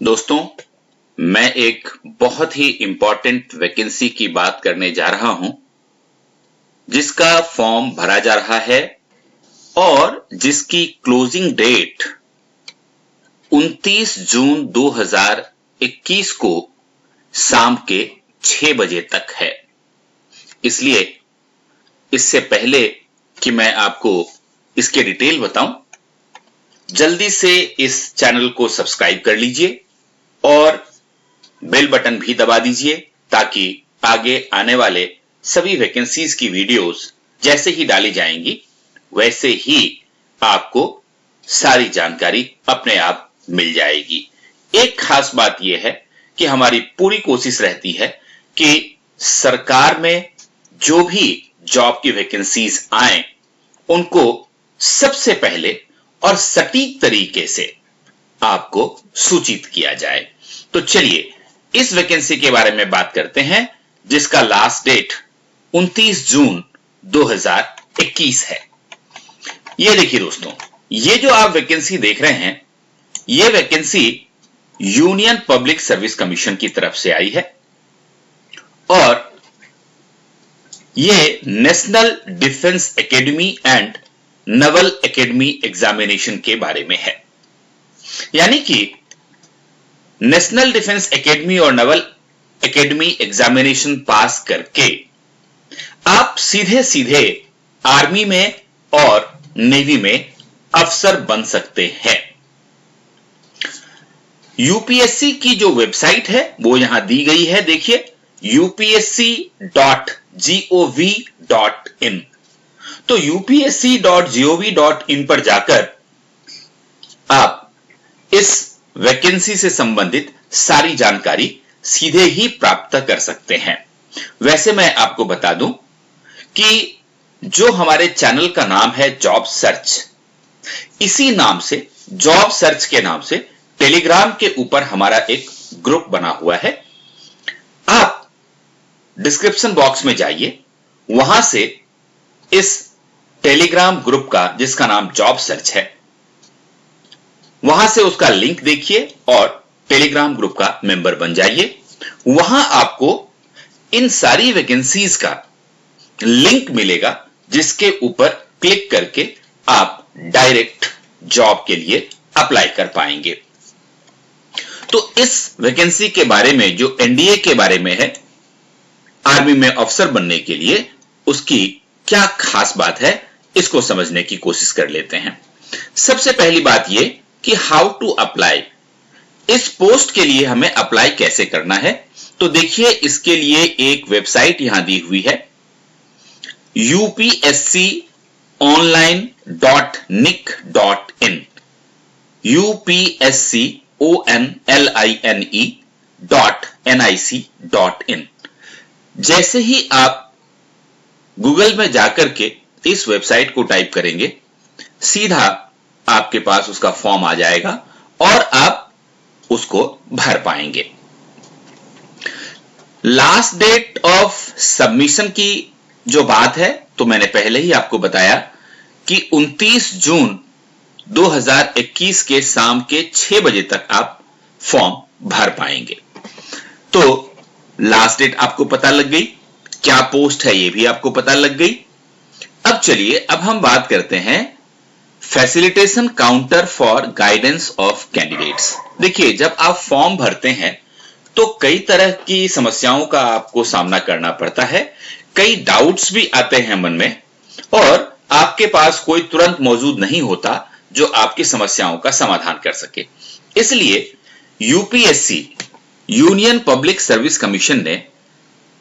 दोस्तों, मैं एक बहुत ही इंपॉर्टेंट वैकेंसी की बात करने जा रहा हूं, जिसका फॉर्म भरा जा रहा है और जिसकी क्लोजिंग डेट 29 जून 2021 को शाम के 6 बजे तक है। इसलिए इससे पहले कि मैं आपको इसके डिटेल बताऊं, जल्दी से इस चैनल को सब्सक्राइब कर लीजिए और बेल बटन भी दबा दीजिए ताकि आगे आने वाले सभी वैकेंसीज की वीडियोस जैसे ही डाली जाएंगी वैसे ही आपको सारी जानकारी अपने आप मिल जाएगी। एक खास बात यह है कि हमारी पूरी कोशिश रहती है कि सरकार में जो भी जॉब की वैकेंसीज आए उनको सबसे पहले और सटीक तरीके से आपको सूचित किया जाए। तो चलिए इस वैकेंसी के बारे में बात करते हैं जिसका लास्ट डेट 29 जून 2021 है। ये देखिए दोस्तों, ये जो आप वैकेंसी देख रहे हैं, ये vacancy union public service commission की तरफ से आई है और ये national defence academy and Naval academy examination के बारे में है। यानी कि नेशनल डिफेंस एकेडमी और नवल एकेडमी एग्जामिनेशन पास करके आप सीधे सीधे आर्मी में और नेवी में अफसर बन सकते हैं। यूपीएससी की जो वेबसाइट है वो यहां दी गई है, देखिए upsc.gov.in। तो upsc.gov.in पर जाकर आप इस वैकेंसी से संबंधित सारी जानकारी सीधे ही प्राप्त कर सकते हैं। वैसे मैं आपको बता दूं कि जो हमारे चैनल का नाम है जॉब सर्च, इसी नाम से जॉब सर्च के नाम से टेलीग्राम के ऊपर हमारा एक ग्रुप बना हुआ है। आप डिस्क्रिप्शन बॉक्स में जाइए, वहां से इस टेलीग्राम ग्रुप का जिसका नाम जॉब सर्च है, वहां से उसका लिंक देखिए और टेलीग्राम ग्रुप का मेंबर बन जाइए। वहां आपको इन सारी वैकेंसीज का लिंक मिलेगा जिसके ऊपर क्लिक करके आप डायरेक्ट जॉब के लिए अप्लाई कर पाएंगे। तो इस वैकेंसी के बारे में जो एनडीए के बारे में है, आर्मी में अफसर बनने के लिए, उसकी क्या खास बात है इसको समझने की कोशिश कर लेते हैं। सबसे पहली बात यह कि हाउ टू अप्लाई, इस पोस्ट के लिए हमें अप्लाई कैसे करना है। तो देखिए इसके लिए एक वेबसाइट यहां दी हुई है upsconline.nic.in, upsconline.nic.in। जैसे ही आप गूगल में जाकर के इस वेबसाइट को टाइप करेंगे, सीधा आपके पास उसका फॉर्म आ जाएगा और आप उसको भर पाएंगे। लास्ट डेट ऑफ सबमिशन की जो बात है, तो मैंने पहले ही आपको बताया कि 29 जून 2021 के शाम के 6 बजे तक आप फॉर्म भर पाएंगे। तो लास्ट डेट आपको पता लग गई, क्या पोस्ट है ये भी आपको पता लग गई। अब चलिए, अब हम बात करते हैं facilitation counter for guidance of candidates. देखिए, जब आप फॉर्म भरते हैं तो कई तरह की समस्याओं का आपको सामना करना पड़ता है, कई डाउट्स भी आते हैं मन में और आपके पास कोई तुरंत मौजूद नहीं होता जो आपकी समस्याओं का समाधान कर सके। इसलिए UPSC, union public service commission ने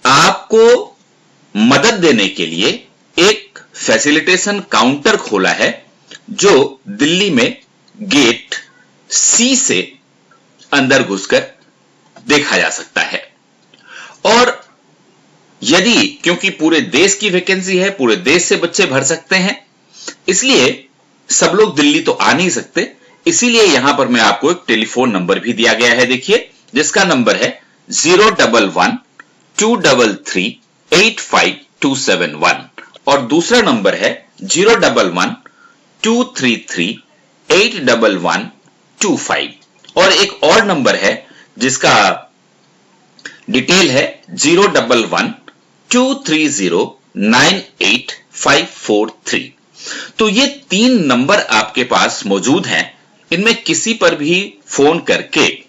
आपको मदद देने के लिए एक फैसिलिटेशन काउंटर खोला है जो दिल्ली में गेट सी से अंदर घुसकर देखा जा सकता है। और यदि, क्योंकि पूरे देश की वैकेंसी है, पूरे देश से बच्चे भर सकते हैं, इसलिए सब लोग दिल्ली तो आ नहीं सकते, इसीलिए यहां पर मैं आपको एक टेलीफोन नंबर भी दिया गया है, देखिए, जिसका नंबर है 011-233-85271 और दूसरा नंबर है 011-233-81125। और एक और नंबर है जिसका डिटेल है 011-230-98543। तो ये 3 नंबर आपके पास मौजूद हैं। इनमें किसी पर भी फोन करके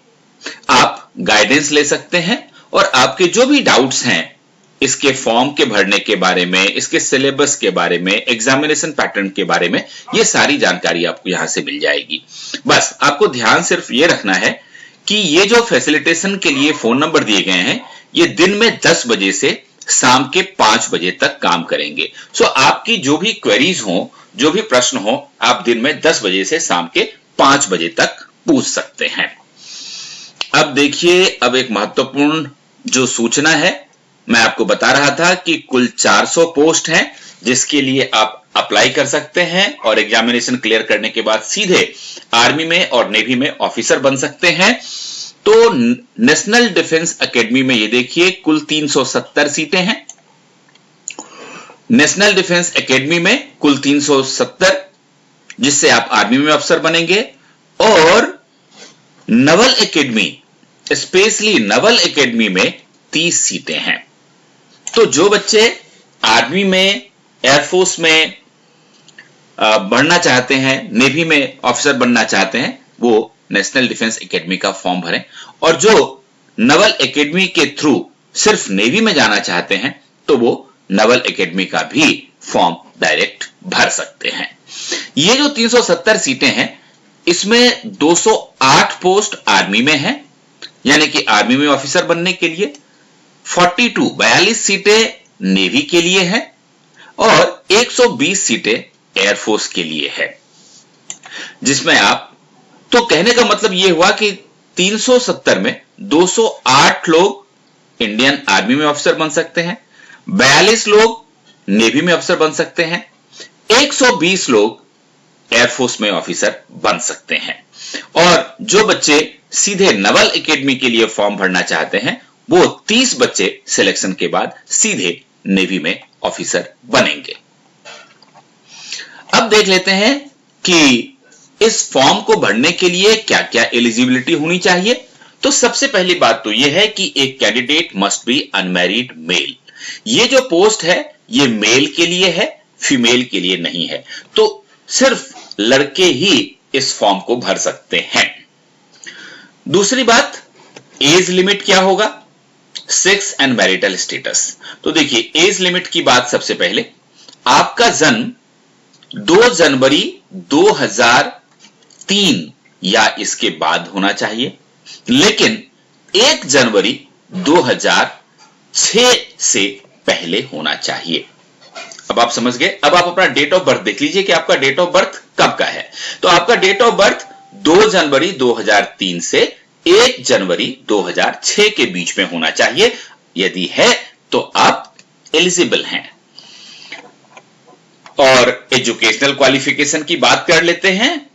आप गाइडेंस ले सकते हैं और आपके जो भी डाउट्स हैं इसके फॉर्म के भरने के बारे में, इसके सिलेबस के बारे में, एग्जामिनेशन पैटर्न के बारे में, ये सारी जानकारी आपको यहां से मिल जाएगी। बस आपको ध्यान सिर्फ ये रखना है कि ये जो फैसिलिटेशन के लिए फोन नंबर दिए गए हैं ये दिन में 10 बजे से शाम के 5 बजे तक काम करेंगे। सो आपकी जो भी क्वेरीज हो, जो भी प्रश्न हो, आप दिन में 10 बजे से शाम के 5 बजे तक पूछ सकते हैं। अब देखिए, अब एक महत्वपूर्ण जो सूचना है, मैं आपको बता रहा था कि कुल 400 पोस्ट हैं जिसके लिए आप अप्लाई कर सकते हैं और एग्जामिनेशन क्लियर करने के बाद सीधे आर्मी में और नेवी में ऑफिसर बन सकते हैं। तो नेशनल डिफेंस एकेडमी में ये देखिए कुल 370 सीटें हैं। नेशनल डिफेंस एकेडमी में कुल 370, जिससे आप आर्मी में अफसर बनेंगे। और Naval academy, specially Naval academy में 30 सीटें हैं। तो जो बच्चे आर्मी में, एयरफोर्स में बढ़ना चाहते हैं, नेवी में ऑफिसर बनना चाहते हैं, वो नेशनल डिफेंस एकेडमी का फॉर्म भरें। और जो नवल एकेडमी के थ्रू सिर्फ नेवी में जाना चाहते हैं तो वो नवल एकेडमी का भी फॉर्म डायरेक्ट भर सकते हैं। ये जो 370 सीटें हैं इसमें 208 पोस्ट आर्मी में है, यानी कि आर्मी में ऑफिसर बनने के लिए, 42 सीटें नेवी के लिए है और 120 सीटें एयरफोर्स के लिए है। जिसमें आप, तो कहने का मतलब यह हुआ कि 370 में 208 लोग इंडियन आर्मी में ऑफिसर बन सकते हैं, 42 लोग नेवी में ऑफिसर बन सकते हैं, 120 लोग एयरफोर्स में ऑफिसर बन सकते हैं। और जो बच्चे सीधे नवल एकेडमी के लिए फॉर्म भरना चाहते हैं वो 30 बच्चे सिलेक्शन के बाद सीधे नेवी में ऑफिसर बनेंगे। अब देख लेते हैं कि इस फॉर्म को भरने के लिए क्या क्या एलिजिबिलिटी होनी चाहिए। तो सबसे पहली बात तो यह है कि एक candidate must be unmarried mail. ये जो पोस्ट है ये मेल के लिए है, फीमेल के लिए नहीं है। तो सिर्फ लड़के ही इस फॉर्म को भर सकते हैं। दूसरी बात, एज लिमिट क्या होगा, सेक्स एंड मैरिटल स्टेटस। तो देखिए, एज लिमिट की बात सबसे पहले, आपका जन्म 2 जनवरी 2003 या इसके बाद होना चाहिए, लेकिन 1 जनवरी 2006 से पहले होना चाहिए। अब आप समझ गए। अब आप अपना डेट ऑफ बर्थ देख लीजिए कि आपका डेट ऑफ बर्थ कब का है। तो आपका डेट ऑफ बर्थ 2 जनवरी 2003 से 1 जनवरी 2006 के बीच में होना चाहिए। यदि है तो आप एलिजिबल हैं। और एजुकेशनल क्वालिफिकेशन की बात कर लेते हैं।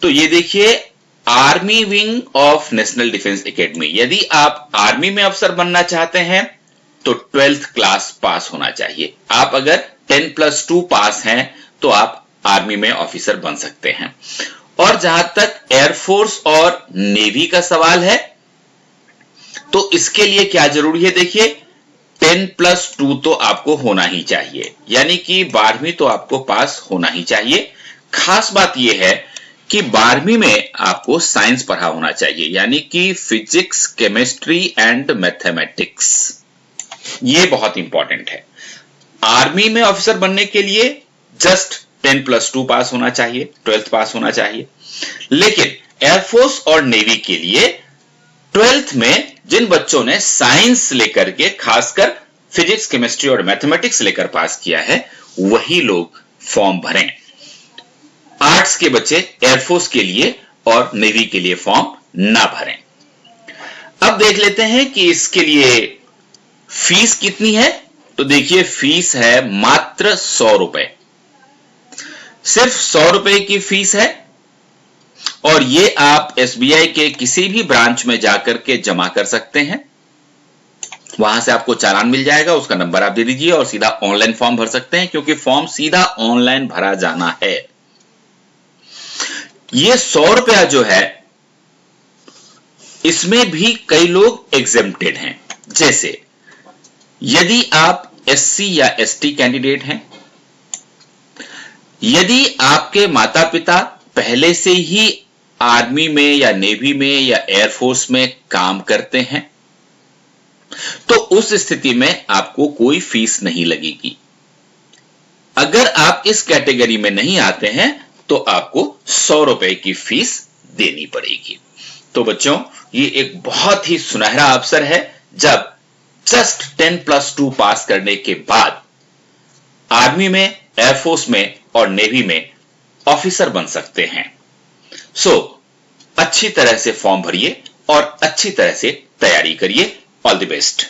तो ये देखिए, army wing of national defence academy, यदि आप आर्मी में अफसर बनना चाहते हैं तो 12th क्लास पास होना चाहिए। आप अगर 10+2 पास हैं तो आप आर्मी में ऑफिसर बन सकते हैं। और जहां तक एयरफोर्स और नेवी का सवाल है तो इसके लिए क्या जरूरी है, देखिए 10+2 तो आपको होना ही चाहिए, यानी कि 12वीं तो आपको पास होना ही चाहिए। खास बात यह है कि 12वीं में आपको साइंस पढ़ा होना चाहिए, यानी कि फिजिक्स, केमिस्ट्री एंड मैथमेटिक्स। ये बहुत इंपॉर्टेंट है। आर्मी में ऑफिसर बनने के लिए जस्ट 10+2 पास होना चाहिए, 12th पास होना चाहिए। लेकिन एयरफोर्स और नेवी के लिए 12th में जिन बच्चों ने साइंस लेकर के, खासकर फिजिक्स, केमिस्ट्री और मैथमेटिक्स लेकर पास किया है, वही लोग फॉर्म भरें। आर्ट्स के बच्चे एयरफोर्स के लिए और नेवी के लिए फॉर्म ना भरें। अब देख लेते हैं कि इसके लिए फीस कितनी है। तो देखिए, फीस है मात्र 100 रुपए, सिर्फ 100 रुपए की फीस है। और ये आप एसबीआई के किसी भी ब्रांच में जाकर के जमा कर सकते हैं। वहां से आपको चालान मिल जाएगा, उसका नंबर आप दे दीजिए और सीधा ऑनलाइन फॉर्म भर सकते हैं, क्योंकि फॉर्म सीधा ऑनलाइन भरा जाना है। ये 100 रुपया जो है इसमें भी कई लोग एग्जेम्प्टेड हैं। जैसे यदि आप एससी या एसटी कैंडिडेट हैं, यदि आपके माता पिता पहले से ही आर्मी में या नेवी में या एयरफोर्स में काम करते हैं, तो उस स्थिति में आपको कोई फीस नहीं लगेगी। अगर आप इस कैटेगरी में नहीं आते हैं तो आपको 100 रुपए की फीस देनी पड़ेगी। तो बच्चों, ये एक बहुत ही सुनहरा अवसर है जब जस्ट 10+2 पास करने के बाद आर्मी में, एयरफोर्स में और नेवी में ऑफिसर बन सकते हैं। सो अच्छी तरह से फॉर्म भरिए और अच्छी तरह से तैयारी करिए। All the best.